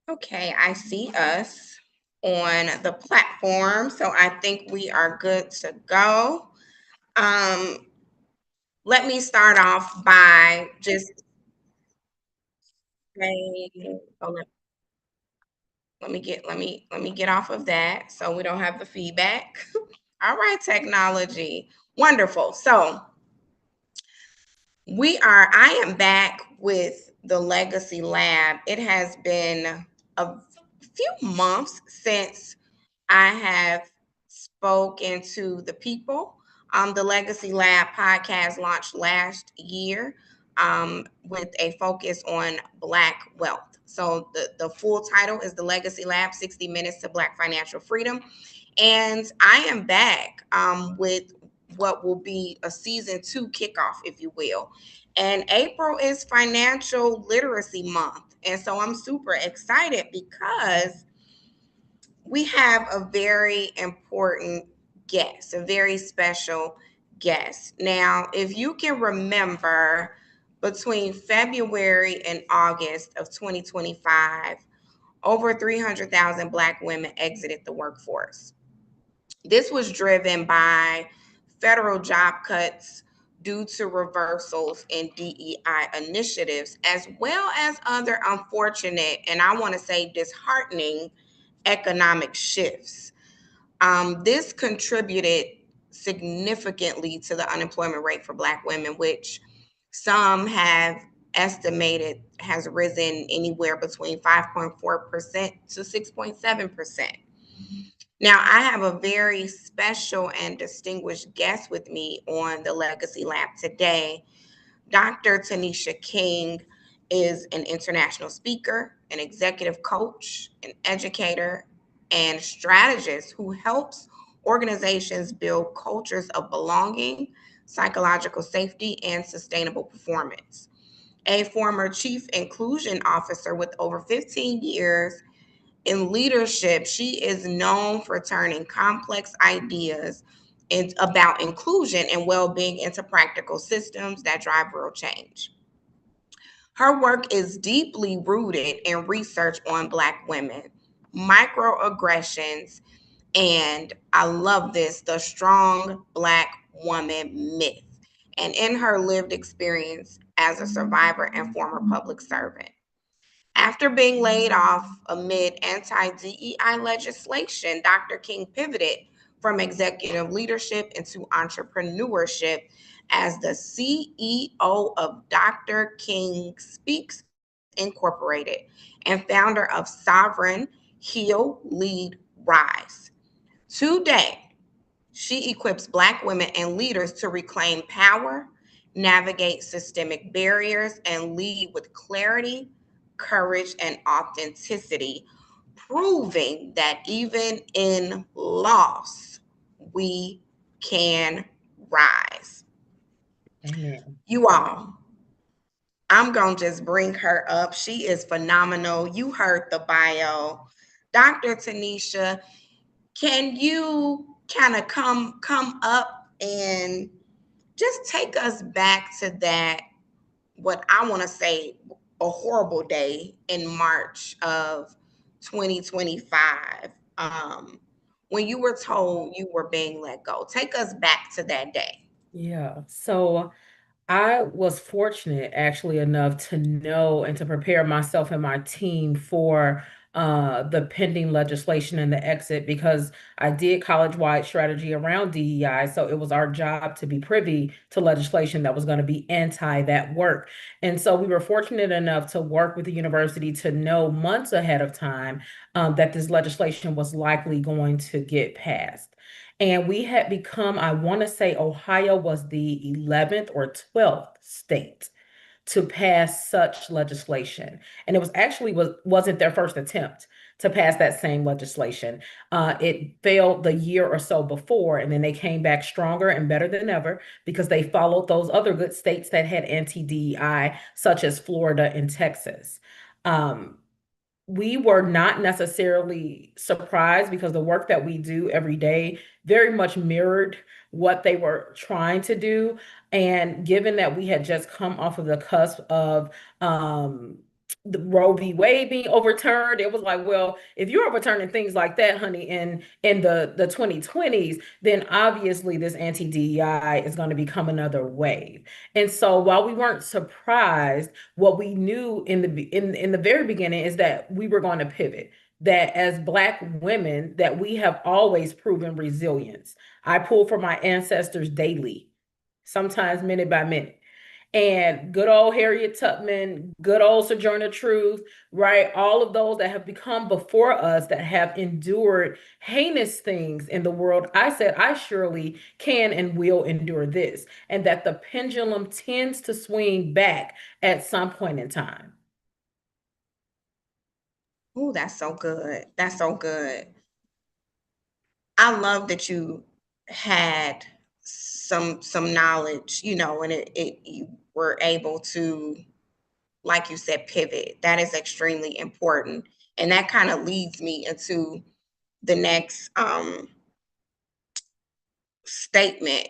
Okay, I see us on the platform, so I think we are good to go. Um, Let me start off by just saying, let me get off of that so we don't have the feedback. All right, technology. Wonderful. So I am back with the Legacy Lab. It has been a few months since I have spoken to the people. The Legacy Lab podcast launched last year with a focus on Black wealth. So the full title is the Legacy Lab 60 Minutes to Black Financial Freedom. And I am back with what will be a season 2 kickoff, if you will. And April is Financial Literacy Month. And so I'm super excited because we have a very important guest, a very special guest. Now, if you can remember, between February and August of 2025, over 300,000 Black women exited the workforce. This was driven by federal job cuts due to reversals in DEI initiatives, as well as other unfortunate and I want to say disheartening economic shifts. This contributed significantly to the unemployment rate for Black women, which some have estimated has risen anywhere between 5.4% to 6.7%. Now, I have a very special and distinguished guest with me on the Legacy Lab today. Dr. Tanisha King is an international speaker, an executive coach, an educator, and strategist who helps organizations build cultures of belonging, psychological safety, and sustainable performance. A former chief inclusion officer with over 15 years in leadership, she is known for turning complex ideas about inclusion and well-being into practical systems that drive real change. Her work is deeply rooted in research on Black women, microaggressions, and I love this, the strong Black woman myth, and in her lived experience as a survivor and former public servant. After being laid off amid anti DEI legislation, Dr. King pivoted from executive leadership into entrepreneurship as the CEO of Dr. King Speaks Incorporated and founder of Sovereign Heal Lead Rise. Today, she equips Black women and leaders to reclaim power, navigate systemic barriers, and lead with clarity, courage, and authenticity, proving that even in loss, we can rise. Amen. You all, I'm going to just bring her up. She is phenomenal. You heard the bio. Dr. Tanisha, can you kind of come up and just take us back to that, what I want to say, a horrible day in March of 2025, when you were told you were being let go? Take us back to that day. Yeah. So I was fortunate actually enough to know and to prepare myself and my team for the pending legislation and the exit because I did college-wide strategy around DEI. So it was our job to be privy to legislation that was going to be anti that work. And so we were fortunate enough to work with the university to know months ahead of time that this legislation was likely going to get passed. And we had become, I want to say Ohio was the 11th or 12th state to pass such legislation. And it was actually wasn't their first attempt to pass that same legislation. It failed the year or so before, and then they came back stronger and better than ever because they followed those other good states that had anti-DEI, such as Florida and Texas. Um, we were not necessarily surprised because the work that we do every day very much mirrored what they were trying to do. And given that we had just come off of the cusp of the Roe v. Wade being overturned. It was like, well, if you're overturning things like that, honey, in the 2020s, then obviously this anti-DEI is going to become another wave. And so while we weren't surprised, what we knew in the very beginning is that we were going to pivot. That as Black women, that we have always proven resilience. I pull from my ancestors daily, sometimes minute by minute, and good old Harriet Tubman, good old Sojourner Truth, right? All of those that have become before us that have endured heinous things in the world. I said, I surely can and will endure this, and that the pendulum tends to swing back at some point in time. Oh, that's so good. That's so good. I love that you had some knowledge, and it you were able to, like you said, pivot. That is extremely important. And that kind of leads me into the next statement.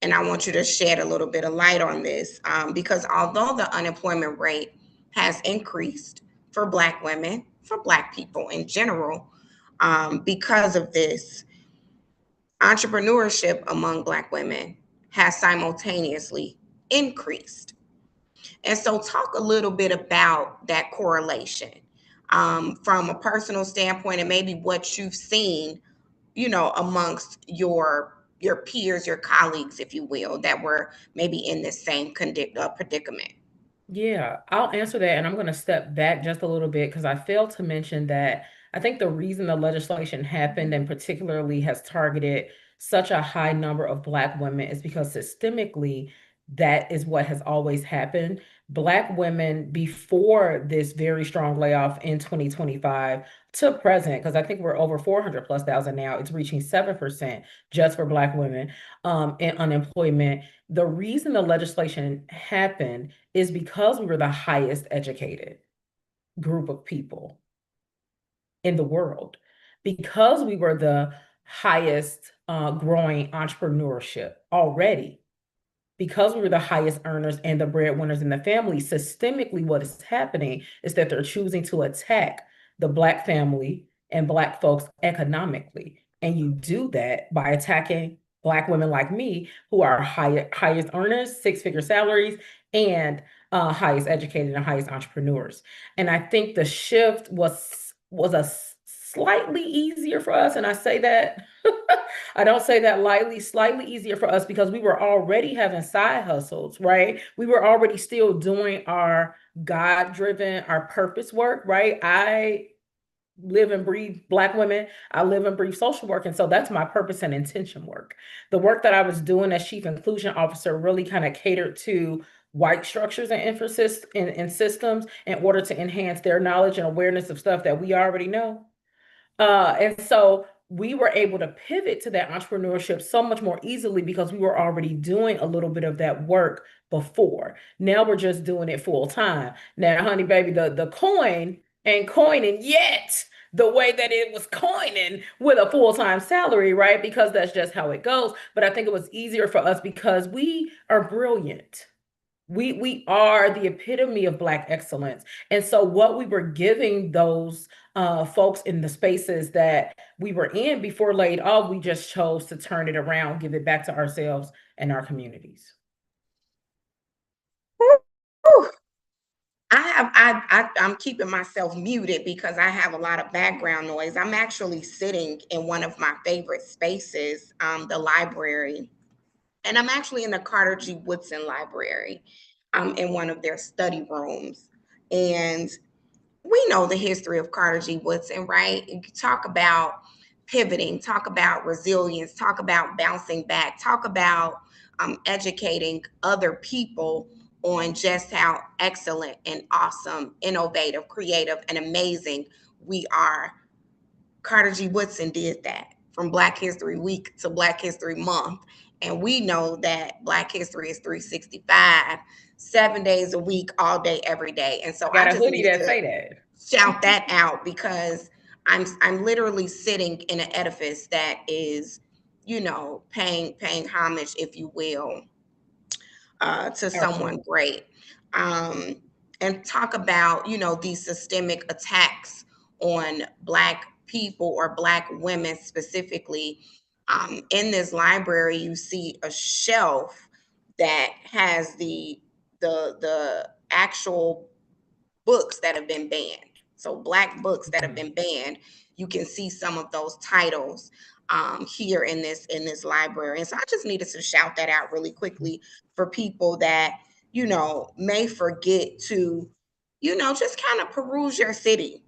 And I want you to shed a little bit of light on this, because although the unemployment rate has increased for Black women, for Black people in general, because of this, entrepreneurship among Black women has simultaneously increased. And so, talk a little bit about that correlation, from a personal standpoint, and maybe what you've seen, amongst your peers, your colleagues, if you will, that were maybe in the same predicament. Yeah, I'll answer that. And I'm going to step back just a little bit because I failed to mention that I think the reason the legislation happened and particularly has targeted such a high number of Black women is because systemically, that is what has always happened. Black women, before this very strong layoff in 2025 to present, because I think we're over 400 plus thousand now, it's reaching 7% just for Black women in unemployment. The reason the legislation happened is because we were the highest educated group of people in the world, because we were the highest growing entrepreneurship already, because we were the highest earners and the breadwinners in the family. Systemically, what is happening is that they're choosing to attack the Black family and Black folks economically. And you do that by attacking Black women like me, who are highest earners, six-figure salaries, and highest educated and highest entrepreneurs. And I think the shift was a slightly easier for us. And I say that I don't say that lightly, slightly easier for us because we were already having side hustles, right? We were already still doing our God driven, our purpose work, right? I live and breathe Black women. I live and breathe social work. And so that's my purpose and intention work. The work that I was doing as chief inclusion officer really kind of catered to white structures and emphasis in systems in order to enhance their knowledge and awareness of stuff that we already know. And so we were able to pivot to that entrepreneurship so much more easily because we were already doing a little bit of that work before. Now we're just doing it full time. Now, honey, baby, the coin ain't coining yet the way that it was coining with a full-time salary, right? Because that's just how it goes. But I think it was easier for us because we are brilliant. We are the epitome of Black excellence. And so what we were giving those folks in the spaces that we were in before laid off, we just chose to turn it around, give it back to ourselves and our communities. Whew. I'm keeping myself muted because I have a lot of background noise. I'm actually sitting in one of my favorite spaces, the library, and I'm actually in the Carter G. Woodson Library, in one of their study rooms. And we know the history of Carter G. Woodson, right? You talk about pivoting, talk about resilience, talk about bouncing back, talk about educating other people on just how excellent and awesome, innovative, creative, and amazing we are. Carter G. Woodson did that from Black History Week to Black History Month. And we know that Black history is 365, 7 days a week, all day, every day. And so I I got a just hoodie need that to say that. shout that out because I'm literally sitting in an edifice that is, paying homage, if you will, to Our someone great. Um, and talk about, these systemic attacks on Black people or Black women specifically. In this library, you see a shelf that has the actual books that have been banned. So Black books that have Mhm. been banned. You can see some of those titles here in this library. And so I just needed to shout that out really quickly for people that may forget to just kind of peruse your city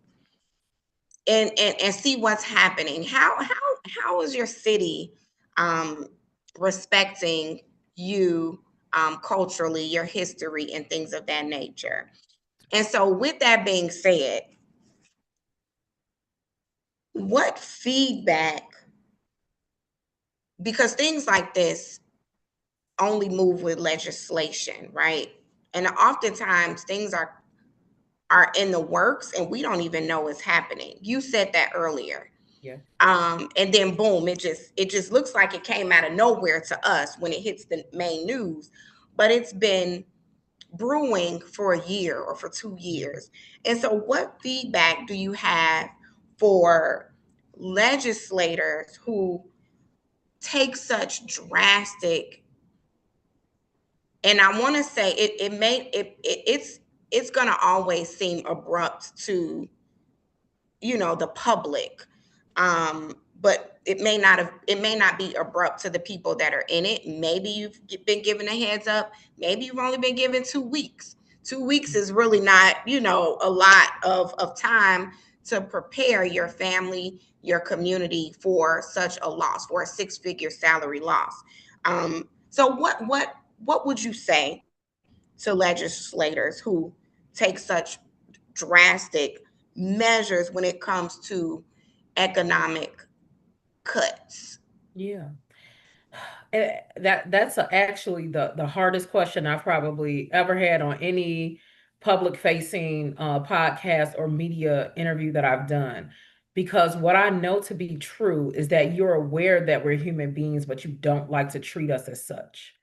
and see what's happening. How is your city um, respecting you culturally, your history, and things of that nature? And so, with that being said, what feedback, because things like this only move with legislation, right? And oftentimes things are in the works and we don't even know what's happening. You said that earlier. Yeah. And then boom, it just looks like it came out of nowhere to us when it hits the main news, but it's been brewing for a year or for 2 years. And so, what feedback do you have for legislators who take such drastic, and I want to say it's going to always seem abrupt to the public, but it may not be abrupt to the people that are in it. Maybe you've been given a heads up, maybe you've only been given 2 weeks. 2 weeks is really not a lot of time to prepare your family, your community, for such a loss, for a six-figure salary loss. So what would you say to legislators who take such drastic measures when it comes to economic cuts? Yeah. Actually the hardest question I've probably ever had on any public facing podcast or media interview that I've done. Because what I know to be true is that you're aware that we're human beings, but you don't like to treat us as such.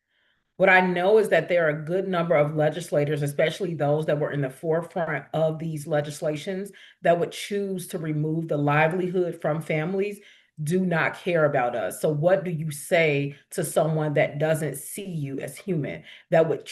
What I know is that there are a good number of legislators, especially those that were in the forefront of these legislations, that would choose to remove the livelihood from families, do not care about us. So, what do you say to someone that doesn't see you as human, that would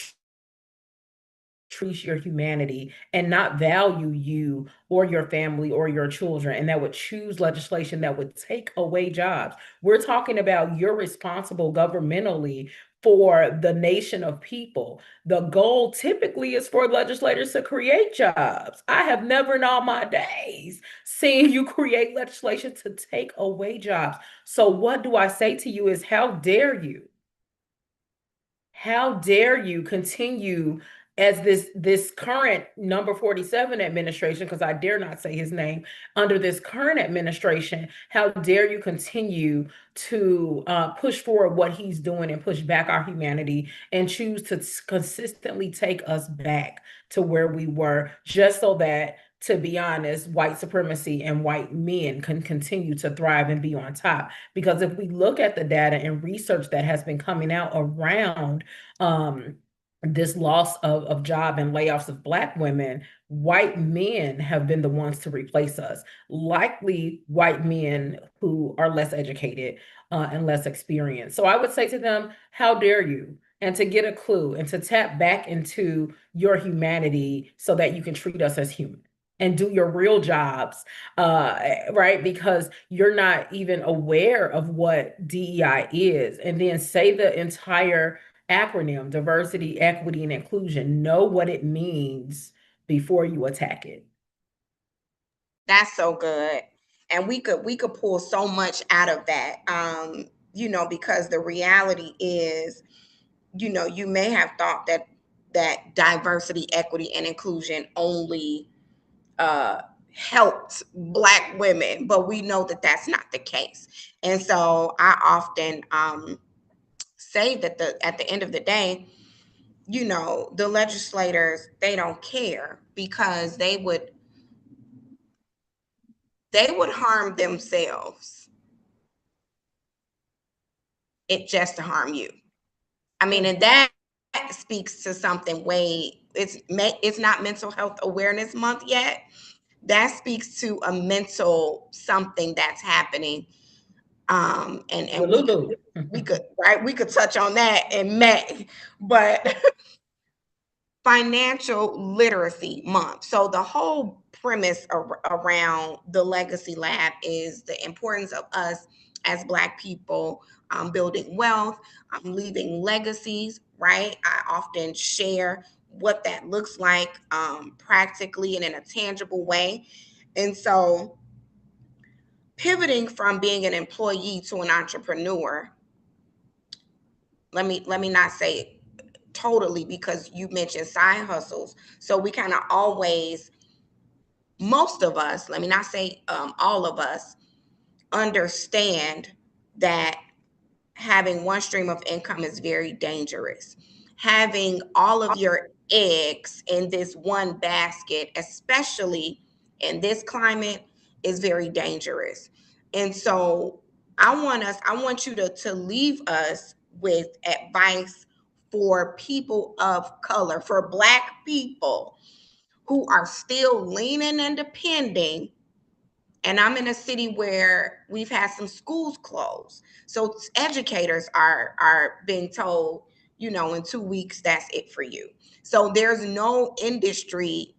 treat your humanity and not value you or your family or your children, and that would choose legislation that would take away jobs? We're talking about you're responsible governmentally for the nation of people. The goal typically is for legislators to create jobs. I have never in all my days seen you create legislation to take away jobs. So what do I say to you is, how dare you? How dare you continue as this current number 47 administration, because I dare not say his name, under this current administration, how dare you continue to push forward what he's doing and push back our humanity and choose to consistently take us back to where we were, just so that, to be honest, white supremacy and white men can continue to thrive and be on top. Because if we look at the data and research that has been coming out around um, this loss of job and layoffs of Black women, white men have been the ones to replace us. Likely white men who are less educated and less experienced. So I would say to them, how dare you? And to get a clue and to tap back into your humanity so that you can treat us as human and do your real jobs, right? Because you're not even aware of what DEI is. And then say the entire acronym: diversity, equity, and inclusion. Know what it means before you attack it. That's so good. And we could pull so much out of that. Because the reality is, you may have thought that diversity, equity, and inclusion only uh, helped Black women, but we know that that's not the case. And so I often say that at the end of the day, the legislators, they don't care, because they would harm themselves it just to harm you. I mean, Yeah. and that speaks to something way it's not Mental Health Awareness Month yet. That speaks to a mental something that's happening. And Lulu. we could right we could touch on that in May, but Financial Literacy Month. So the whole premise around the Legacy Lab is the importance of us as Black people, building wealth, leaving legacies. Right. I often share what that looks like, practically and in a tangible way. And so pivoting from being an employee to an entrepreneur, let me not say totally, because you mentioned side hustles. So we kind of always, most of us, let me not say all of us, understand that having one stream of income is very dangerous. Having all of your eggs in this one basket, especially in this climate, is very dangerous. And so I want you to leave us with advice for people of color, for Black people who are still leaning and depending. And I'm in a city where we've had some schools closed. So educators are being told, in 2 weeks, that's it for you. So there's no industry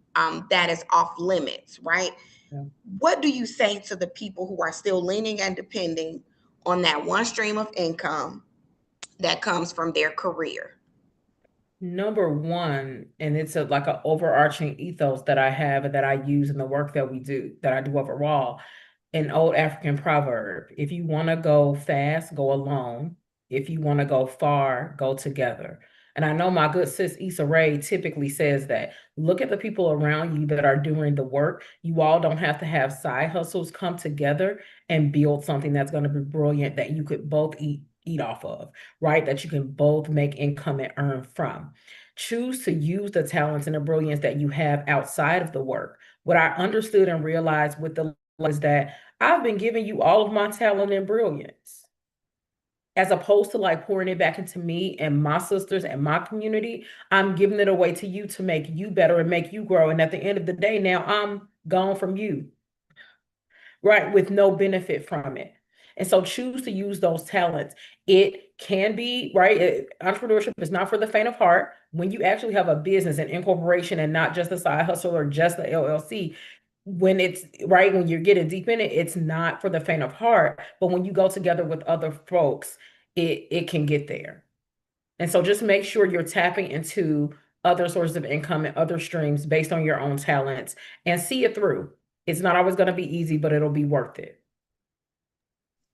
that is off limits, right? Yeah. What do you say to the people who are still leaning and depending on that one stream of income that comes from their career? Number one, and it's like an overarching ethos that I have and that I use in the work that we do, that I do overall. An old African proverb: if you want to go fast, go alone. If you want to go far, go together. And I know my good sis Issa Rae typically says that. Look at the people around you that are doing the work. You all don't have to have side hustles. Come together and build something that's going to be brilliant, that you could both eat off of, right? That you can both make income and earn from. Choose to use the talents and the brilliance that you have outside of the work. What I understood and realized with the is that I've been giving you all of my talent and brilliance, as opposed to like pouring it back into me and my sisters and my community. I'm giving it away to you to make you better and make you grow. And at the end of the day, now I'm gone from you, right? With no benefit from it. And so choose to use those talents. It can be, right? Entrepreneurship is not for the faint of heart. When you actually have a business and incorporation and not just a side hustle or just the LLC, when it's right, when you're getting deep in it, it's not for the faint of heart. But when you go together with other folks, it can get there. And so just make sure you're tapping into other sources of income and other streams based on your own talents, and see it through. It's not always going to be easy, but it'll be worth it.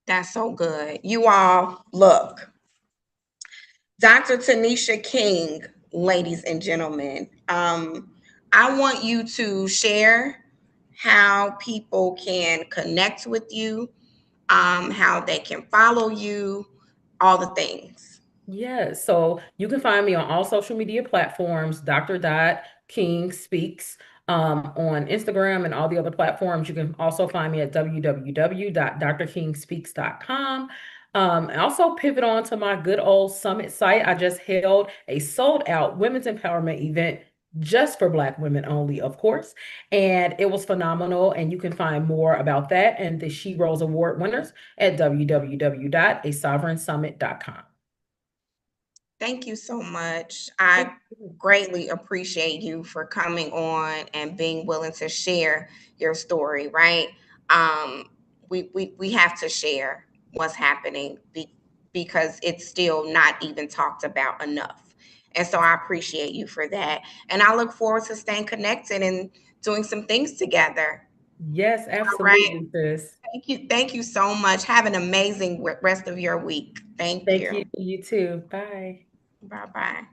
That's so good. You all, look, Dr. Tanisha King, ladies and gentlemen, I want you to share how people can connect with you, how they can follow you, all the things. Yes. So you can find me on all social media platforms, Dr. King Speaks, on Instagram and all the other platforms. You can also find me at www.drkingspeaks.com. And also pivot on to my good old Summit site. I just held a sold out women's empowerment event just for Black women only, of course. And it was phenomenal. And you can find more about that and the She Rose Award winners at www.asovereignsummit.com. Thank you so much. I greatly appreciate you for coming on and being willing to share your story, right? We have to share what's happening, because it's still not even talked about enough. And so I appreciate you for that. And I look forward to staying connected and doing some things together. Yes, All right. absolutely, sis. Thank you. Thank you so much. Have an amazing rest of your week. Thank Thank you. you. You too. Bye. Bye bye.